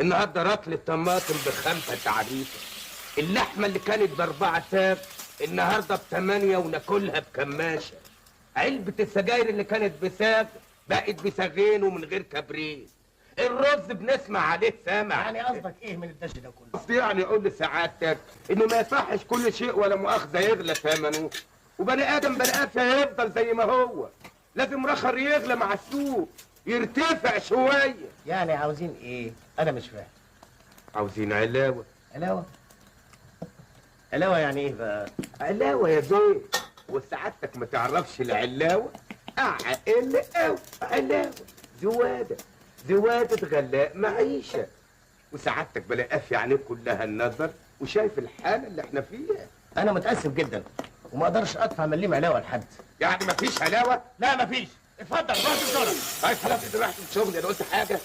النهارده رطل الطماطم ب5 تعريفه، اللحمه اللي كانت ب4 ساغ النهارده ب8 وناكلها بكماشه، علبه السجاير اللي كانت بساغ بقت بساغين ومن غير كبريت، الرز بنسمع عليه سامع. يعني قصدك ايه من الدش ده كله؟ قصدي يعني اقول لسعادتك انه ما يصحش كل شيء ولا مؤاخذه يغلى ثمنه، وبني ادم بني ادم يفضل زي ما هو، لازم رخر يغلى مع السوق يرتفع شويه. يعني عاوزين ايه؟ انا مش فاهم. عاوزين علاوه. علاوه؟ علاوه يعني ايه بقى؟ علاوه يا بيه، وسعادتك ما تعرفش العلاوه؟ اعقل قوي، علاوه زواده غلاء معيشه، وسعادتك بلا قافي عليك كلها النظر وشايف الحاله اللي احنا فيها. انا متاسف جدا وما اقدرش ادفع مليم علاوه لحد. يعني مفيش علاوه؟ لا مفيش. اتفضل روح الشغل. طيب خلاص انت رحت الشغل، انا قلت حاجه؟